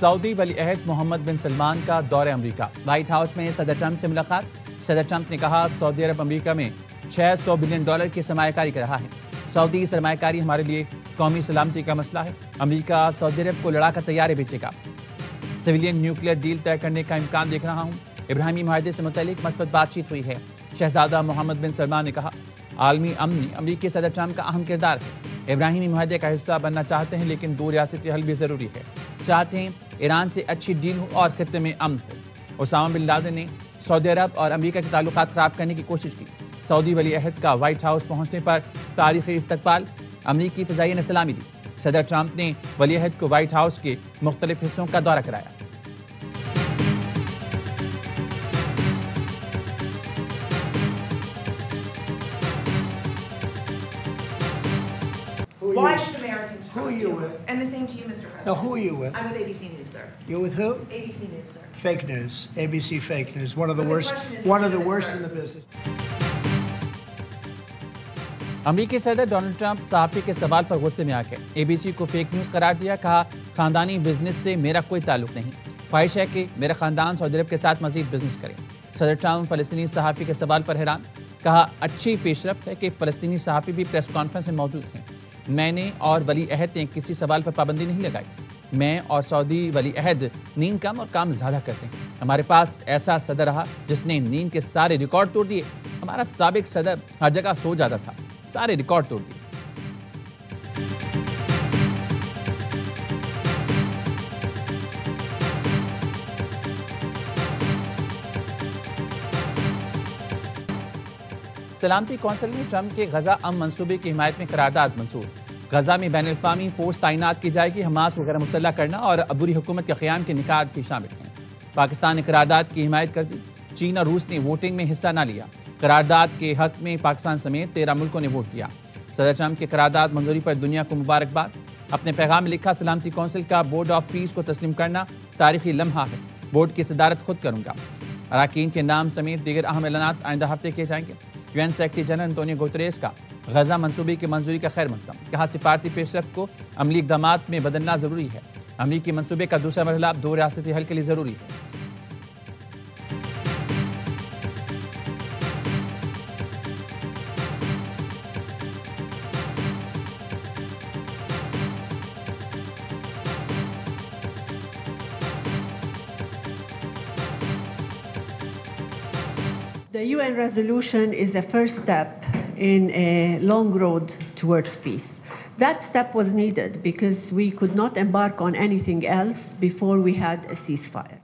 سعودی ولی عہد محمد بن سلمان کا دورہ امریکہ، وائٹ ہاؤس میں صدر ٹرمپ سے ملاقات۔ صدر ٹرمپ نے کہا سعودی عرب امریکہ میں $600 بلین کی سرمایہ کاری کر رہا ہے۔ سعودی سرمایہ کاری ہمارے لیے قومی سلامتی کا مسئلہ ہے۔ امریکہ سعودی عرب کو لڑا کر طیارے بیچے گا۔ سویلین نیوکلیئر ڈیل طے کرنے کا امکان دیکھ رہا ہوں۔ ابراہیمی معاہدے سے متعلق مثبت بات چیت ہوئی ہے۔ شہزادہ محمد بن سلمان نے کہا عالمی امن میں امریکی صدر ٹرمپ کا اہم کردار ہے۔ ابراہیمی معاہدے کا حصہ بننا چاہتے ہیں لیکن دو ریاستی حل بھی ضروری ہے۔ چاہتے ہیں ایران سے اچھی ڈیل ہو اور خطے میں امن ہو۔ اسامہ بن لادن نے سعودی عرب اور امریکہ کے تعلقات خراب کرنے کی کوشش کی۔ سعودی ولی عہد کا وائٹ ہاؤس پہنچنے پر تاریخی استقبال، امریکی فضائیہ نے سلامی دی۔ صدر ٹرمپ نے ولی عہد کو وائٹ ہاؤس کے مختلف حصوں کا دورہ کرایا۔ Why should Americans Who are trust you you? with? And the same to you, Mr. President. Now, who are you with? I'm with ABC News, sir. You're with who? ABC News, sir. Fake news. ABC fake news. One of the But the worst. question is One of the legitimate, worst sir. in the business. امریکی صدر Donald Trump صحافی کے سوال پر غصے میں آ گئے۔ اے B C کو fake news قرار دیا، کہا خاندانی بزنس سے میرا کوئی تعلق نہیں، خواہش ہے کہ میرا خاندان سعودی عرب کے ساتھ مزید بزنس کرے۔ صدر ٹرمپ فلسطینی صحافی کے سوال پر حیران، کہا اچھی پیش رفت ہے کہ فلسطینی صحافی بھی پریس کانفرنس میں موجود ہیں۔ میں نے اور ولی عہد نے کسی سوال پر پابندی نہیں لگائی۔ میں اور سعودی ولی عہد نیند کم اور کام زیادہ کرتے ہیں۔ ہمارے پاس ایسا صدر رہا جس نے نیند کے سارے ریکارڈ توڑ دیے۔ ہمارا سابق صدر ہر جگہ سو جاتا تھا، سارے ریکارڈ توڑ دیے۔ سلامتی کونسل نے ٹرمپ کے غزہ امن منصوبے کی حمایت میں قرارداد منظور۔ غزہ میں بین الاقوامی فورس تعینات کی جائے گی، حماس کو غیر مسلح کرنا اور عبوری حکومت کے قیام کے نکات بھی شامل ہیں۔ پاکستان نے قرارداد کی حمایت کر دی، چین اور روس نے ووٹنگ میں حصہ نہ لیا۔ قرارداد کے حق میں پاکستان سمیت 13 ملکوں نے ووٹ دیا۔ صدر ٹرمپ کے قرارداد منظوری پر دنیا کو مبارکباد۔ اپنے پیغام میں لکھا سلامتی کونسل کا بورڈ آف پیس کو تسلیم کرنا تاریخی لمحہ ہے۔ بورڈ کی صدارت خود کروں گا۔ اراکین کے نام سمیت دیگر اہم اعلانات آئندہ ہفتے کیے جائیں گے۔ UN secretary general Antonio Guterres کا غزہ منصوبے کی منظوری کا خیر مقدم، کہا سفارتی پیش رفت کو عملی اقدامات میں بدلنا ضروری ہے۔ امریکی منصوبے کا دوسرا مرحلہ دو ریاستی حل کے لیے ضروری ہے۔ The UN resolution is a first step in a long road towards peace. That step was needed because we could not embark on anything else before we had a ceasefire.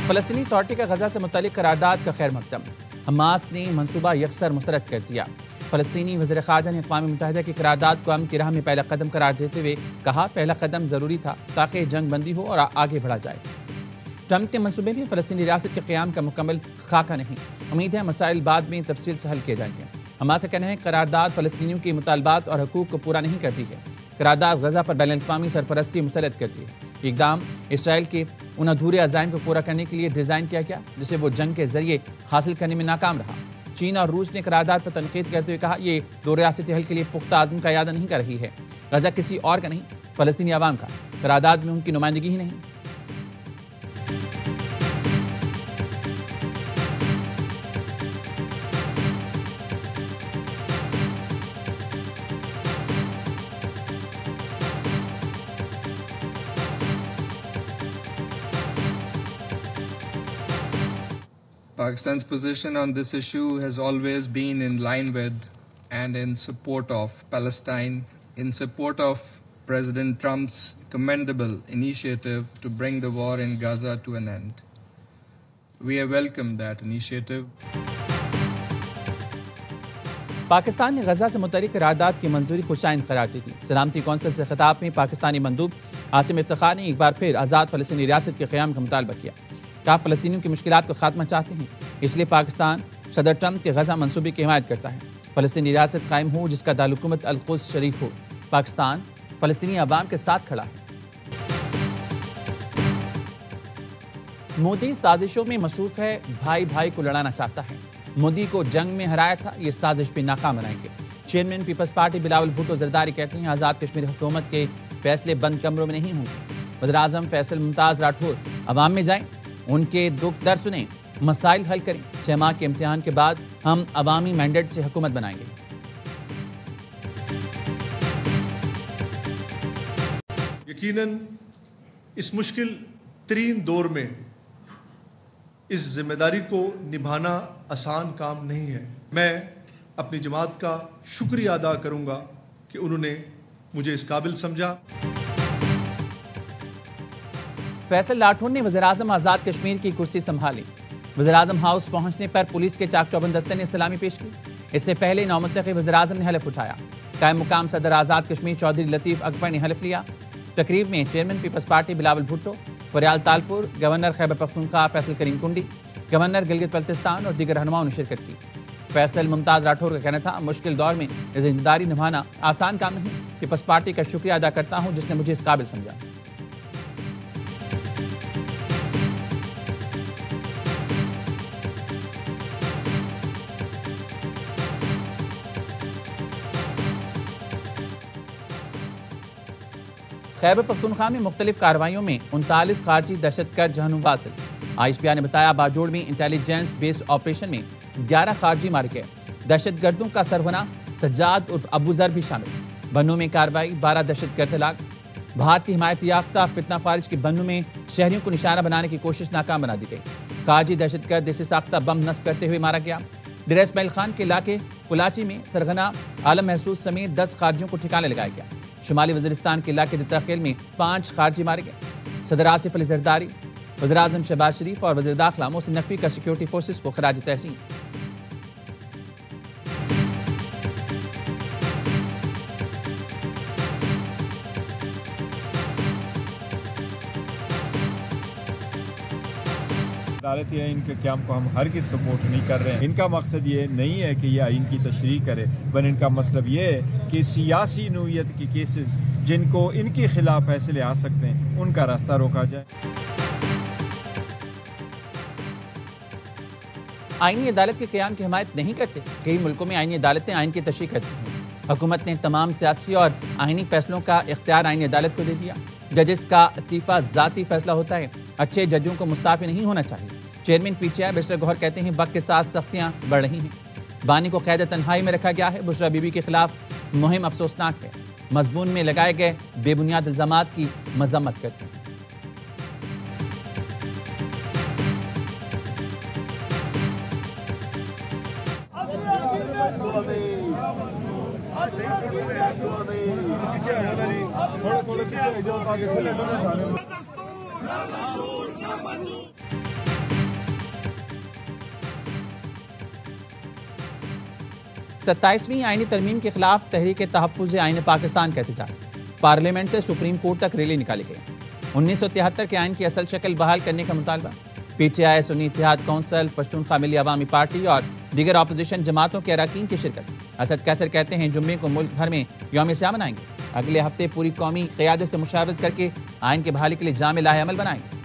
فلسطینی اتھارٹی کا غزہ سے متعلق قرارداد کا خیر مقدم، Hamas نے منصوبہ یکسر مسترد کر دیا۔ فلسطینی وزیر خارجہ نے اقوام متحدہ کی قرارداد کو امن کی راہ میں پہلا قدم قرار دیتے ہوئے کہا پہلا قدم ضروری تھا تاکہ جنگ بندی ہو اور آگے بڑھا جائے۔ ٹرمپ کے منصوبے میں فلسطینی ریاست کے قیام کا مکمل خاکہ نہیں، امید ہے مسائل بعد میں تفصیل سے حل کیے جائیں گے۔ حماس کا کہنا ہے قرارداد فلسطینیوں کی مطالبات اور حقوق کو پورا نہیں کرتی ہے۔ قرارداد غزہ پر بین الاقوامی سرپرستی مسلط کرتی ہے۔ یہ اقدام اسرائیل کے ان ادھورے عزائم کو پورا کرنے کے لیے ڈیزائن کیا گیا جسے وہ جنگ کے ذریعے حاصل کرنے میں ناکام رہا۔ چین اور روس نے قرارداد پر تنقید کرتے ہوئے کہا یہ دو ریاستی حل کے لیے پختہ عزم کا اعادہ نہیں کر رہی ہے۔ غزہ کسی اور کا نہیں، فلسطینی عوام کا، قرارداد میں ان کی نمائندگی ہی نہیں۔ Pakistan's position on this issue has always been in line with and in support of Palestine, in support of President Trump's commendable initiative to bring the war in Gaza to an end. We have welcomed that initiative. Pakistan نے غزہ سے متعلق قرارداد کی منظوری خوشائند قرار دی تھی۔ سلامتی council سے خطاب میں پاکستانی مندوب عاصم افتخار نے ایک بار پھر آزاد فلسطینی ریاست کے قیام کا مطالبہ کیا۔ کہا فلسطینیوں کی مشکلات کو خاتمہ چاہتے ہیں، اس لیے پاکستان صدر ٹرمپ کے غزہ منصوبے کی حمایت کرتا ہے۔ فلسطینی ریاست قائم ہو جس کا دارالحکومت القدس شریف ہو۔ پاکستان فلسطینی عوام کے ساتھ کھڑا ہے۔ مودی سازشوں میں مصروف ہے، بھائی بھائی کو لڑانا چاہتا ہے۔ مودی کو جنگ میں ہرایا تھا، یہ سازش بھی ناکام بنائیں گے۔ چیئرمین پیپلز پارٹی بلاول بھٹو زرداری کہتے ہیں آزاد کشمیر حکومت کے فیصلے بند کمروں میں نہیں ہوں گے۔ وزیراعظم فیصل ممتاز راٹھور عوام میں جائیں، ان کے دکھ درد سنیں، مسائل حل کریں۔ 6 ماہ کے امتحان کے بعد ہم عوامی مینڈیٹ سے حکومت بنائیں گے۔ یقیناً اس مشکل ترین دور میں اس ذمہ داری کو نبھانا آسان کام نہیں ہے۔ میں اپنی جماعت کا شکریہ ادا کروں گا کہ انہوں نے مجھے اس قابل سمجھا۔ فیصل لاٹھور نے وزیراعظم آزاد کشمیر کی کرسی سنبھالی۔ وزیراعظم ہاؤس پہنچنے پر پولیس کے چاک چوبند دستے نے سلامی پیش کی۔ اس سے پہلے نومنتخب وزیراعظم نے حلف اٹھایا۔ قائم مقام صدر آزاد کشمیر چودھری لطیف اکبر نے حلف لیا۔ تقریب میں chairman Peoples Party Bilawal Bhutto, Faryal Talpur, governor Khyber Pakhtunkhwa Faisal Karim Kundi, governor Gilgit Baltistan اور دیگر رہنماؤں نے شرکت کی۔ فیصل ممتاز راٹھور کا کہنا تھا، مشکل دور میں ذمہ داری نبھانا آسان کام نہیں۔ پیپلز پارٹی کا شکریہ ادا کرتا ہوں جس نے مجھے اس قابل سمجھا۔ خیبر پختونخوا میں مختلف کارروائیوں میں 39 خارجی دہشت گرد جہنم واصل۔ ISPR نے بتایا باجوڑ میں انٹیلیجنس بیس آپریشن میں 11 خارجی مارے گئے۔ دہشت گردوں کا سرغنہ سجاد عرف ابو ذر بھی شامل۔ بنوں میں کارروائی، 12 دہشت گرد ہلاک۔ بھارتی حمایت یافتہ فتنہ خارج کے بنوں میں شہریوں کو نشانہ بنانے کی کوشش ناکام بنا دی گئی۔ خارجی دہشت گرد دیسی ساختہ بم نصب کرتے ہوئے مارا گیا۔ ڈیرہ اسماعیل خان کے علاقے کلاچی میں سرغنہ عالم محسوس سمیت 10 خارجیوں کو ٹھکانے لگایا گیا۔ شمالی وزیرستان کے علاقے دتا خیل میں 5 خارجی مارے گئے۔ صدر آصف علی زرداری، وزیراعظم شہباز شریف اور وزیر داخلہ محسن نقوی کا سیکیورٹی فورسز کو خراج تحسین۔ عدالتی آئین کے قیام کو ہم ہرگز سپورٹ نہیں کر رہے ہیں۔ ان کا مقصد یہ نہیں ہے کہ یہ آئین کی تشریح کرے، بلکہ ان کا مطلب یہ ہے کہ سیاسی نوعیت کی کیسز جن کو ان کے خلاف فیصلے آ سکتے ہیں ان کا راستہ روکا جائے۔ آئینی عدالت کے قیام کی حمایت نہیں کرتے۔ کئی ملکوں میں آئینی عدالتیں آئین کی تشریح کرتی ہیں۔ حکومت نے تمام سیاسی اور آئینی فیصلوں کا اختیار آئینی عدالت کو دے دیا۔ ججز کا استعفیٰ ذاتی فیصلہ ہوتا ہے۔ اچھے ججوں کو مستعفی نہیں ہونا چاہیے۔ چیئرمین PTI بیرسٹر گوہر کہتے ہیں وقت کے ساتھ سختیاں بڑھ رہی ہیں۔ بانی کو قید تنہائی میں رکھا گیا ہے۔ بشرا بی بی کے خلاف مہم افسوسناک ہے۔ مضمون میں لگائے گئے بے بنیاد الزامات کی مذمت کرتے ہیں۔ ستائیسویں آئینی ترمیم کے خلاف تحریک تحفظ آئین پاکستان کا احتجاج۔ پارلیمنٹ سے سپریم کورٹ تک ریلی نکالی گئی۔ 1973 کے آئین کی اصل شکل بحال کرنے کا مطالبہ۔ PTI، سنی اتحاد کونسل، پشتونخوا ملی عوامی پارٹی اور دیگر اپوزیشن جماعتوں کے اراکین کی شرکت۔ اسد قیصر کہتے ہیں جمعے کو ملک بھر میں یوم سیاہ منائیں گے۔ اگلے ہفتے پوری قومی قیادت سے مشاورت کر کے آئین کی بحالی کے لیے جامع لاہ عمل بنائیں گے۔